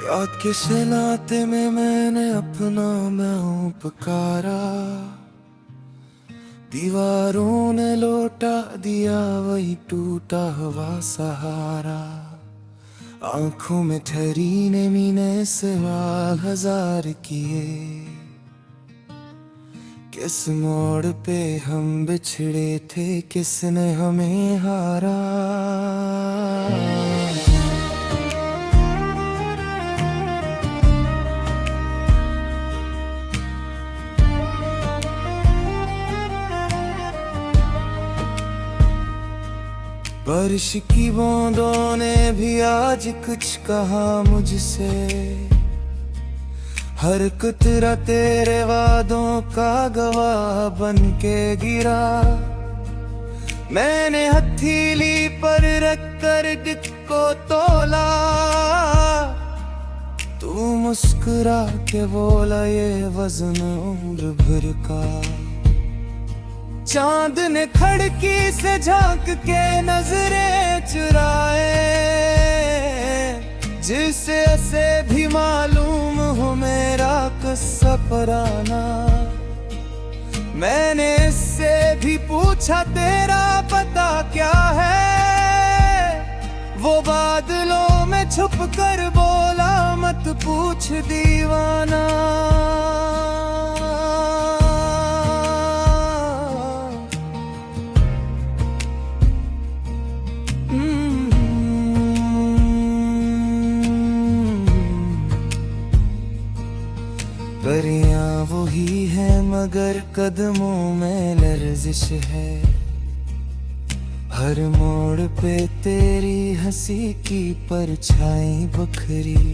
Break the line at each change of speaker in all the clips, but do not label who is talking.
याद किसे नाते में मैंने अपना मैं हूँ पुकारा। दीवारों ने लौटा दिया वही टूटा हुआ सहारा। आंखों में ठहरी ने मीने सवाल हजार किए। किस मोड़ पे हम बिछड़े थे, किसने हमें हारा। बारिश की बूंदों ने भी आज कुछ कहा मुझसे। हर कुतरा तेरे वादों का गवाह बन के गिरा। मैंने हथेली पर रख कर दिल को तोला। तू मुस्कुरा के बोला ये वजन उम्र भर का। चांद ने खिड़की से झांक के नजरें चुराए। जिसे ऐसे भी मालूम हो मेरा किस्सा पुराना। मैंने इससे भी पूछा तेरा पता क्या है। वो बादलों में छुप कर बोला मत पूछ दीवाना। परियां वही है मगर कदमों में लर्जिश है। हर मोड़ पे तेरी हंसी की परछाई बखरी।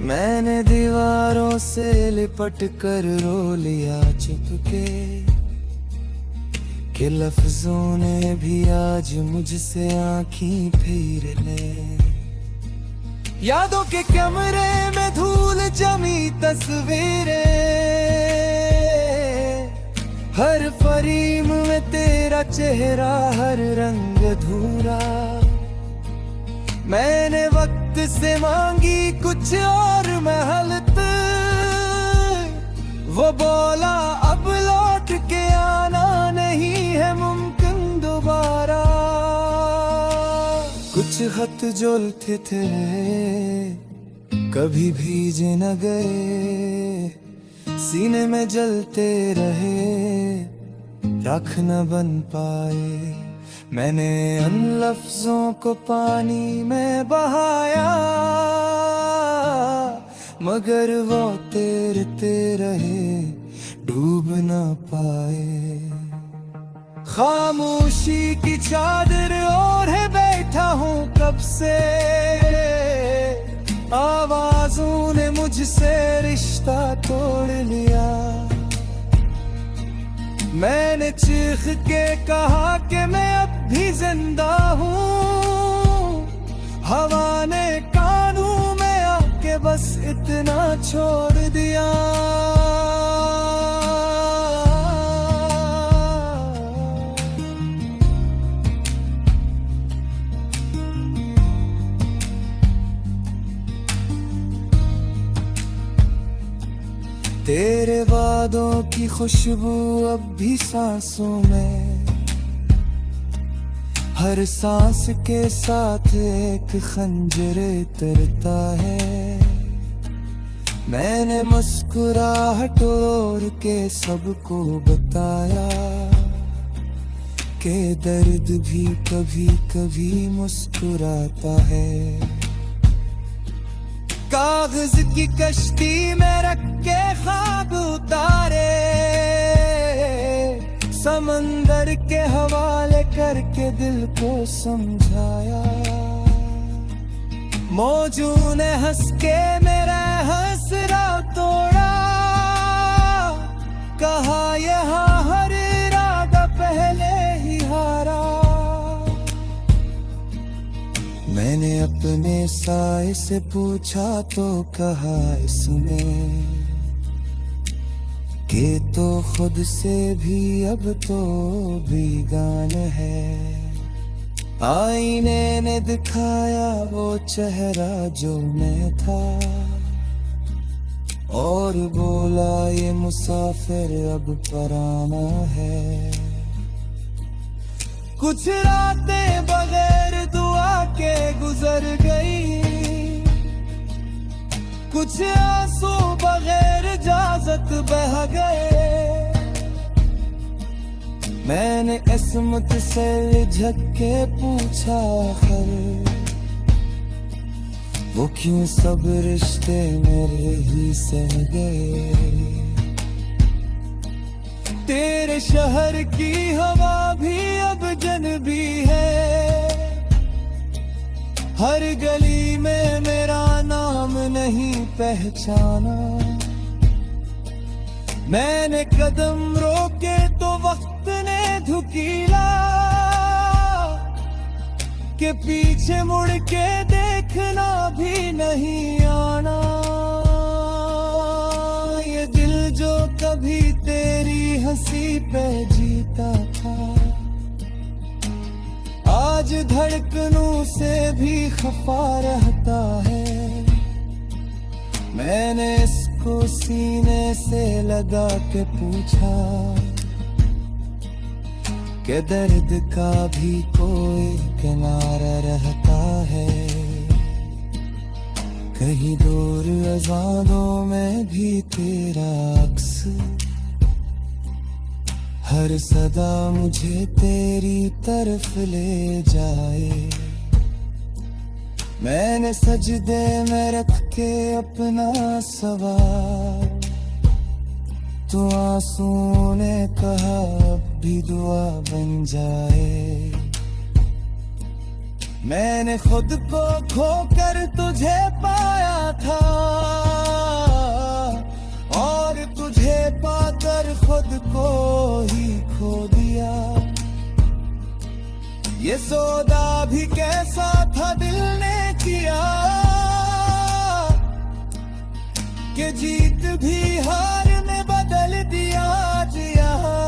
मैंने दीवारों से लिपट कर रो लिया चुपके। कि लफ्जों ने भी आज मुझसे आँखें फेर ले। यादों के कमरे में धूल जमी तस्वीरें। हर फ्रेम में तेरा चेहरा हर रंग धूरा। मैंने वक्त से मांगी कुछ और महलत। वो बोला अब लौट के आना नहीं है मुमकिन दोबारा। कुछ खत जोलते थे कभी भीजे न गए। सीने में जलते रहे राख न बन पाए। मैंने उन लफ्जों को पानी में बहाया। मगर वो तैरते रहे डूब न पाए। खामोशी की चादर ओढ़ बैठा हूँ कब से। आवाजों ने मुझसे रिश्ता तोड़ लिया। मैंने चीख के कहा कि मैं अब भी जिंदा हूँ। हवा ने कानों में आके बस इतना छोड़ दिया। तेरे वादों की खुशबू अब भी सांसों में। हर सांस के साथ एक खंजर तरता है। मैंने मुस्कुराहट ओढ़ के सबको बताया कि दर्द भी कभी कभी मुस्कुराता है। कागज की कश्ती में रख के ख्वाब उतारे। समंदर के हवाले करके दिल को समझाया। मौजों ने हंस के मेरा हंसरा तोड़ा। कहा यहाँ हर इरादा पहले ही हारा। मैंने अपने साए से पूछा तो कहा इसने कि तो खुद से भी अब तो बेगान है। आईने ने दिखाया वो चेहरा जो मैं था, और बोला ये मुसाफिर अब पराना है। कुछ रातें बगैर दुआ के गुजर गई, कुछ आंसू बगैर इजाजत बह गए। मैंने किस्मत से झक के पूछा खर, वो क्यों सब रिश्ते मेरे ही सह गए। तेरे शहर की हवा भी अब जनबी है, हर गली में मेरा नाम नहीं पहचाना। मैंने कदम रोके तो वक्त ने धुकीला, के पीछे मुड़ के देखना भी नहीं आना। ये दिल जो कभी तेरी हंसी पे जीता था, आज धड़कनों से भी खफा रहता है। मैंने इसको सीने से लगा के पूछा कि दर्द का भी कोई किनारा रहता है। कहीं दूर अज़ानों में भी तेरा अक्स, हर सदा मुझे तेरी तरफ ले जाए। मैंने सजदे में रख के अपना सवाल, तो आंसू ने कहा अब भी दुआ बन जाए। मैंने खुद को खोकर तुझे पाया था, और तुझे पाकर खुद को ही खो दिया। ये सौदा भी कैसा था दिल ने किया, कि जीत भी हार में बदल दिया आज यहाँ।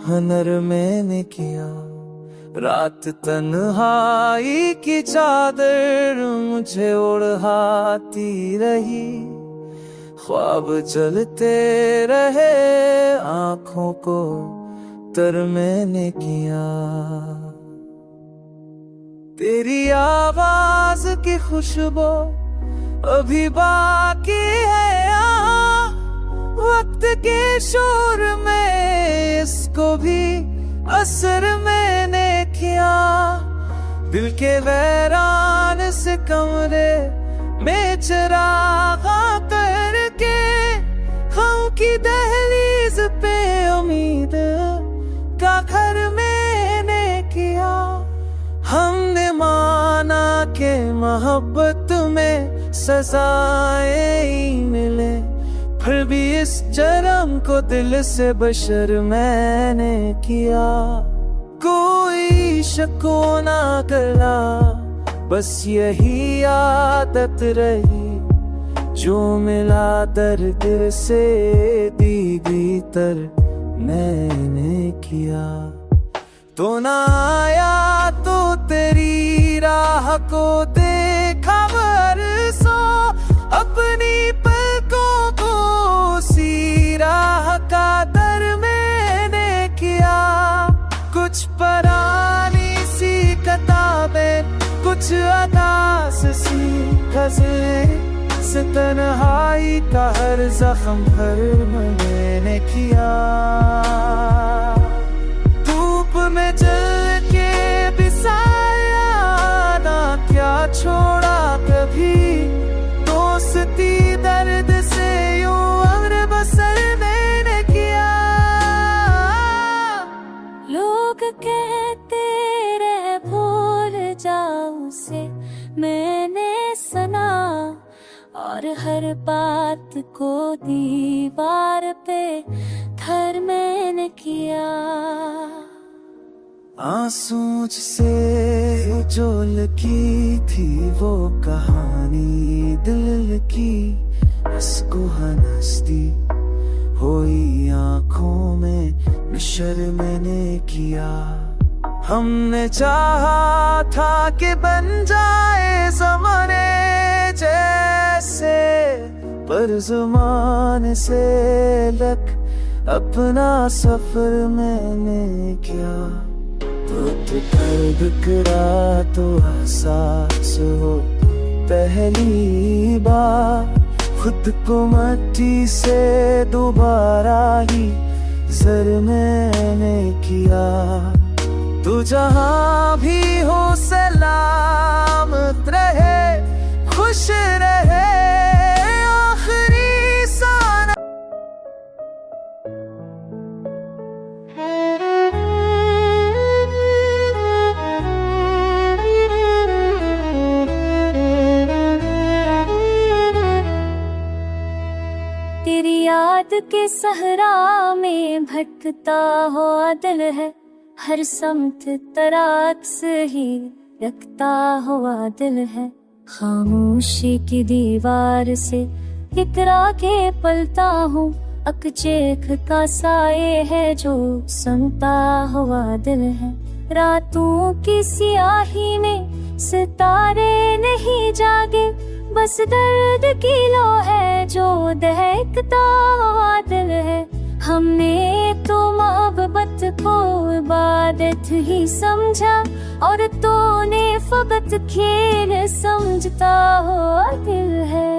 हनर मैंने किया, रात तन्हाई की चादर मुझे ओढ़ाती रही। ख्वाब चलते रहे, आँखों को तर मैंने किया। तेरी आवाज की खुशबू अभी बाकी है यहाँ, वक्त के शोर में इसको भी असर मैंने किया। दिल के वैरान से कमरे में चरागा करके, हम की दहलीज पे उम्मीद का घर मैंने किया। हमने माना के मोहब्बत में सजाएं ही मिले, फिर भी इस जरम को दिल से बशर मैंने किया। कोई शको ना गला, बस यही आदत रही, जो मिला दर्द से दीदी तर मैंने किया। तो ना आया तो तेरी राह को देखा बरसों, अपनी पलकों को सी राह का दर मैंने किया। कुछ परानी सी किताबें, कुछ अदास सी गज़लें, से तन्हाई का हर जख्म भर मैंने किया। धूप में जल के भी साया ना क्या छोड़ा कभी, दोस्ती दर्द से यूं अम्र बसर मैंने किया।
लोग कहते रहे भूल जाऊं से मैंने सुना, और हर बात को दीवार पे घर मैंने किया।
आंसू से उजोल की थी वो कहानी दिल की, इसको हंसती हुई आंखों में नशर मैंने किया। हमने चाहा था कि बन जाए ज़माने जैसे, पर ज़माने से लग अपना सफर मैंने किया। तो बिखरा तो एहसास हो पहली बार, खुद को मट्टी से दोबारा ही ज़र मैंने किया। तू जहाँ भी हो सलामत रहे, खुश रहे, आखिरी साना।
तेरी याद के सहरा में भटकता हुआ दिल है, हर समत तराक्स ही रखता हुआ दिल है। खामोशी की दीवार से इकरा के पलता हूँ, अकचेख का साये है जो सुनता हुआ दिल है। रातों की सियाही में सितारे नहीं जागे, बस दर्द की लो है जो दहकता हुआ दिल है। हमने तो मोहब्बत को इबादत ही समझा, और तूने फकत खेल समझता हुआ दिल है।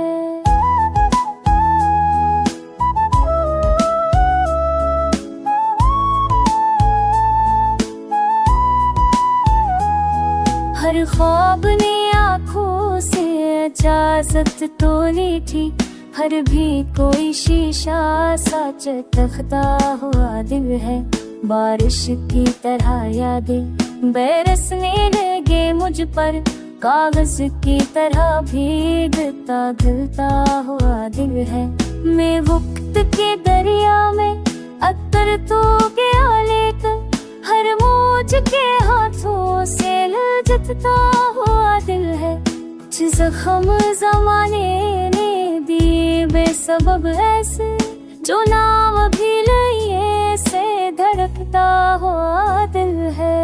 हर ख्वाब ने आँखों से इजाजत तो ली थी, हर भी कोई शीशा सा चटकता हुआ दिल है। बारिश की तरह यादें बरसने लगे मुझ पर, कागज की तरह भीगता घुलता हुआ दिल है। मैं वक्त के दरिया में अतर तो गया लेकर, हर मौज के हाथों से ललचता हुआ दिल है। कुछ जख्म ज़माने ने दिए बेसबब ऐसे, जो नाम भी लिए से धड़कता हुआ दिल है।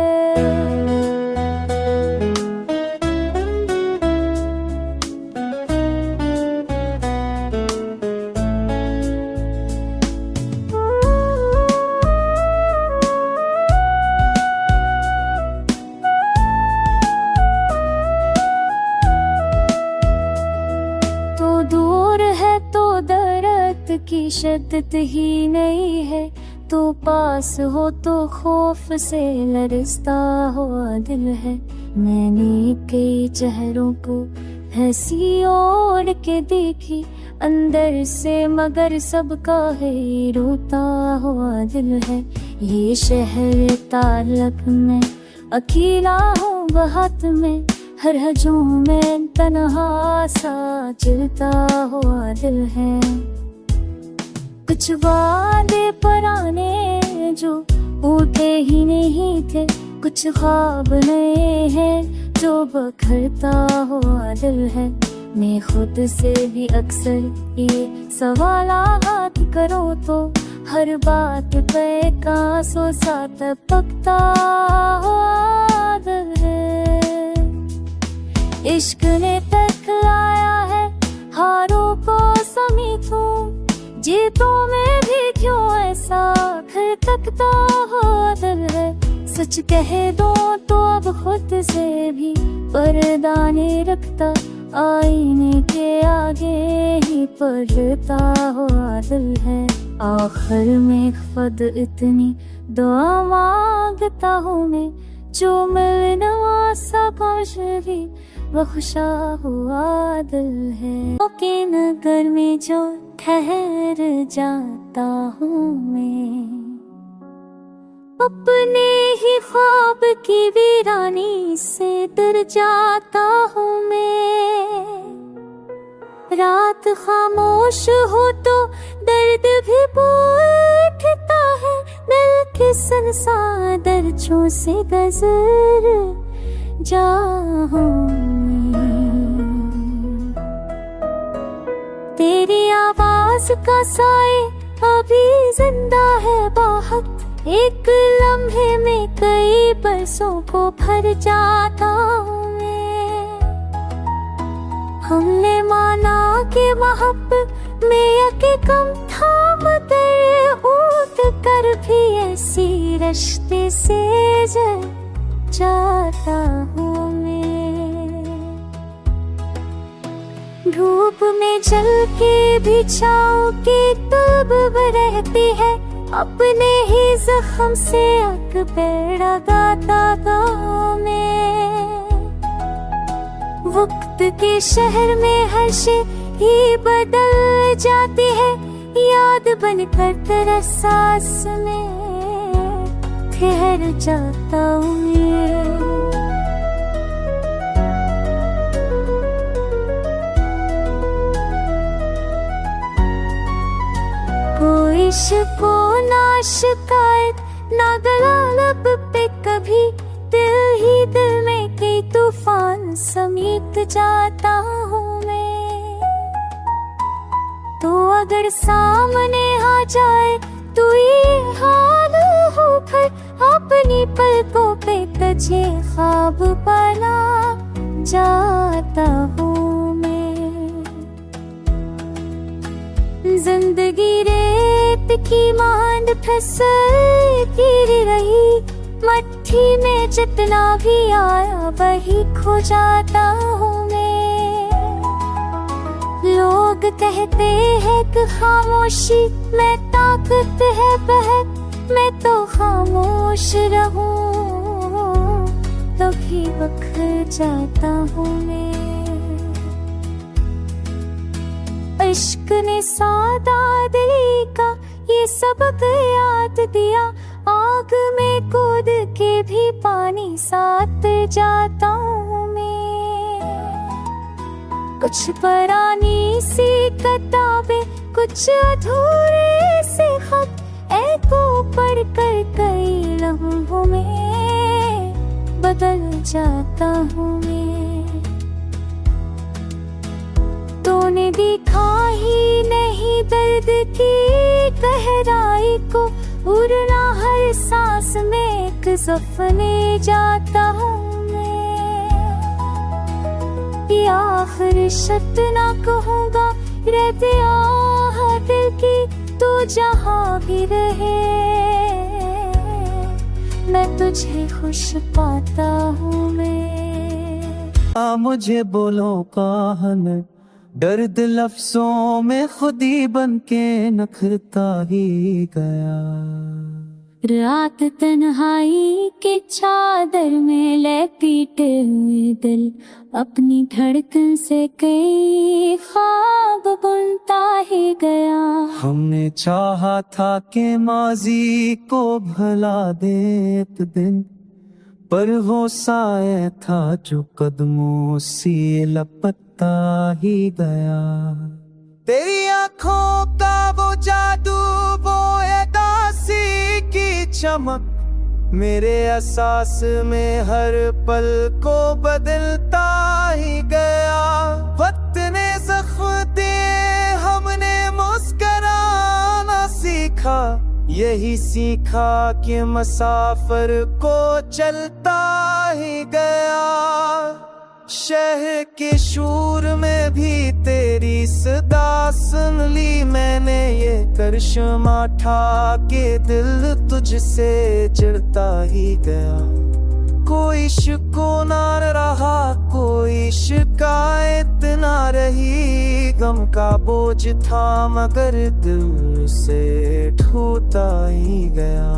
तो दूर है तो दर्द की शिद्दत ही नहीं है, तो पास हो तो खौफ से लरजता हुआ दिल है। मैंने कई चेहरों को हंसी ओढ़ के देखी अंदर से, मगर सबका है रोता हुआ दिल है। ये शहर तालक में अकेला हूँ बहत में, हर हजों में तन्हा सा चलता हुआ दिल है। कुछ वादे पुराने जो उठे ही नहीं थे, कुछ ख्वाब नए हैं जो बखरता हुआ दिल है। मैं खुद से भी अक्सर ये सवालात करूँ तो, हर बात पे कांसों सा टपकता हुआ दिल है। इश्क ने तकलाया है हारों को समेटूं, जीतों में भी क्यों ऐसा खटकता हुआ दिल है। सच कह दो तो अब खुद से भी पर्दा नहीं रखता, आईने के आगे ही पलटता हुआ दिल है। आखिर में खुद इतनी दुआ मांगता हूँ मैं, जो मिलना सा काश भी बख्शा हुआ दिल है। के नगर में जो ठहर जाता हूँ मैं, अपने ही ख्वाब की वीरानी से डर जाता हूँ मैं। रात खामोश हो तो दर्द भी उठता है, दिल के संसादरचों से गुजर जाऊं तेरी आवाज का साए अभी जिंदा है बहुत, एक लम्हे में कई बरसों को भर जाता हूँ मैं। हमने माना कि मोहब्बत में यके कम था, मगर ऊट कर भी ऐसी रिश्ते से जल जाता हूँ मैं। धूप में जल के भी छाँव की तब रहती है, अपने ही जख्म से अक बेड़ा गाता गाँव में। वक्त के शहर में हर शे ही बदल जाती है, याद बनकर तेरा सांस में ठहर जाता हूँ मैं। कोई शिको ना शिकायत ना गला लब पे कभी, दिल ही दिल में कई तूफान समीट जाता हूँ मैं। तो अगर सामने आ जाए तू ये हाल हो कर, अपनी पलकों पे तुझे ख्वाब बना जाता हूँ मैं। जिंदगी रेत की मांड फिसलती रही, मट्ठी में जितना भी आया वही खो जाता हूँ मैं। लोग कहते हैं कि खामोशी में ताकत है बहक, मैं तो खामोश रहूं तभी बखर जाता हूँ मैं। इश्क ने सादा दिली का ये सबक याद दिया, आग में कूद के भी पानी साथ जाता हूँ मैं। कुछ पुरानी सी किताबें, कुछ अधूरे से खत, को पढ़ कर कई लम्हों में बदल जाता हूँ मैं। तूने दिखा ही नहीं दर्द की गहराई को, उड़ना हर सांस में एक सपने जाता हूँ मैं। ये आखिर शर्त ना कहूँगा, रहते आह दिल की तू जहाँ भी रहे, मैं तुझे खुश पाता हूँ मैं।
मुझे बोलो कहन दर्द लफ्जों में खुद ही बन के नखरता ही गया।
रात तन्हाई के चादर में लपेटे हुए दिल, अपनी धड़कन से कई ख्वाब बुनता ही गया।
हमने चाहा था कि माजी को भला दे एक दिन, पर वो साए था जो कदमों से लपटता ही गया। तेरी आँखों का वो जादू, वो एहसासी की चमक, मेरे एहसास में हर पल को बदलता ही गया। वक्त ने ज़ख्म दे, हमने मुस्कुराना सीखा, यही सीखा कि मुसाफिर को चलता ही गया। शहर के शूर में भी तेरी सदा सुन ली मैंने, ये करिश्मा था के दिल तुझसे चिढ़ता ही गया। कोई शिकवा न रहा, कोई शिकायत ना रही, गम का बोझ था मगर दिल से ठूता ही गया।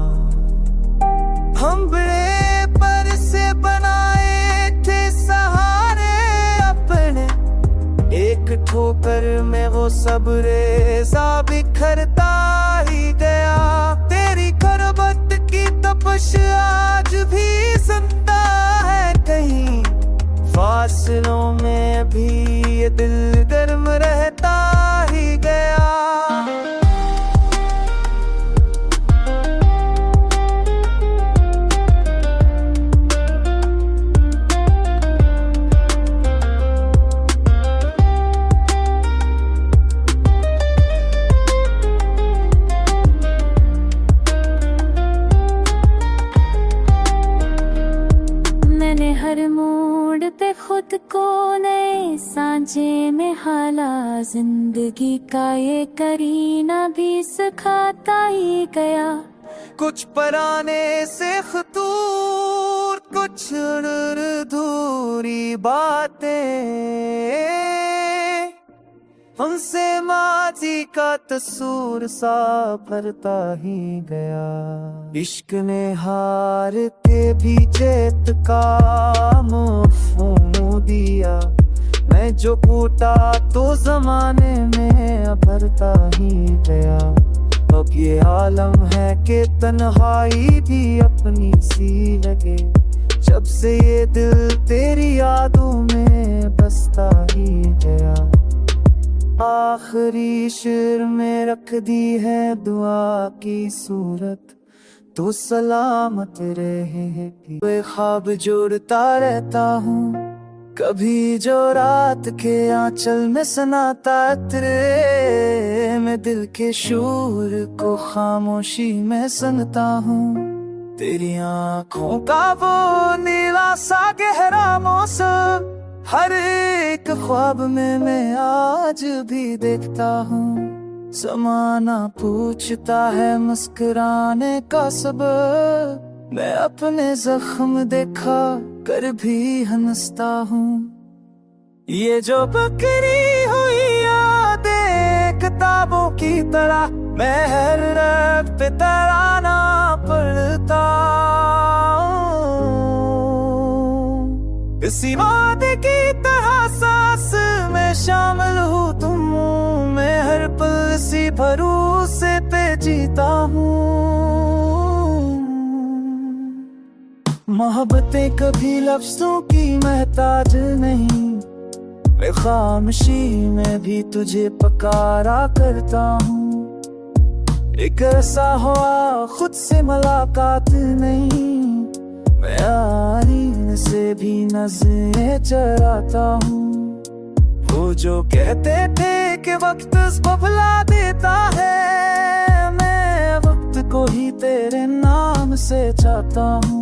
हम बड़े पर से बनाए थे सहारे अपने, एक ठोकर में वो सब रेजा बिखरता ही गया। तेरी खरबत की तपश आज भी सुनता है कहीं, फासलों में भी ये दिल गर्म रहता ही गया।
ढूंढते खुद को नए सांचे में हाला, जिंदगी का ये करीना भी सिखाता ही गया।
कुछ पराने से खतूर, कुछ अधूरी बातें, उनसे माजी का तसूर सा भरता ही गया। इश्क ने हार के भी जीत का मफ़हूम दिया। मैं जो टूटा तो जमाने में भरता ही गया। अब ये आलम है कि तन्हाई भी अपनी सी लगे। जब से ये दिल तेरी यादों में बसता ही गया। आखिरी शेर में रख दी है दुआ की सूरत, तू सलामत रहे। वे ख्वाब जोड़ता रहता हूँ, कभी जो रात के आंचल में सुनाता तेरे, मैं दिल के शूर को खामोशी में सुनता हूँ। तेरी आँखों का वो नीला सा गहरा मौसम, हर एक ख्वाब में मैं आज भी देखता हूँ। ज़माना पूछता है मुस्कुराने का सबब, मैं अपने जख्म देखा कर भी हंसता हूँ। ये जो बकरी हुई यादें किताबों की तरह, मैं हर रात पे तराना पढ़ता हूँ। इसी वादे की तरह सांस में शामिल हूँ तुम, मैं हर पल इसी भरोसे पे जीता हूँ। मोहब्बतें कभी लफ्जों की महताज नहीं, मैं खामोशी में भी तुझे पुकारा करता हूँ। एक ऐसा हुआ खुद से मुलाकात नहीं, मैं आईने से भी नजरें चराता हूँ। वो जो कहते थे कि वक्त बदला देता है, मैं वक्त को ही तेरे नाम से चाहता हूँ।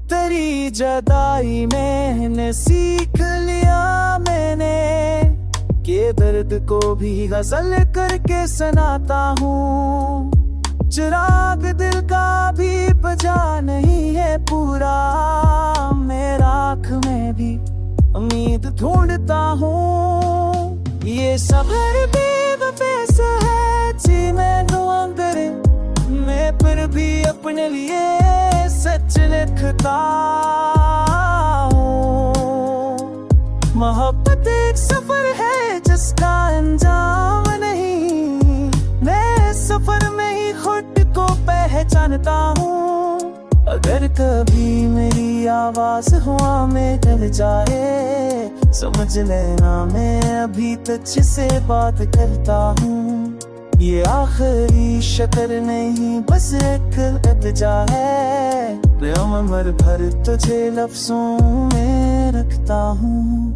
तेरी जुदाई मैंने सीख लिया मैंने, के दर्द को भी गजल करके सुनाता हूँ। चिराग दिल का भी बुझा नहीं है पूरा, मेरा आँख में भी उम्मीद ढूंढता हूँ। ये सफर बेवफे से है जी, मैं दुआ करे मैं फिर भी अपने लिए सच लिखता हूँ। मोहब्बत एक सफर है जिसका अंजाम नहीं, मैं सफर में ही खुद को पहचानता हूँ। अगर कभी मेरी आवाज हुआ में डर जाए, समझ लेना मैं अभी तुझसे बात करता हूँ। ये आखिरी शक्र नहीं बस एक इल्तिजा है, मैं उम्र भर तुझे लफ्जों में रखता हूँ।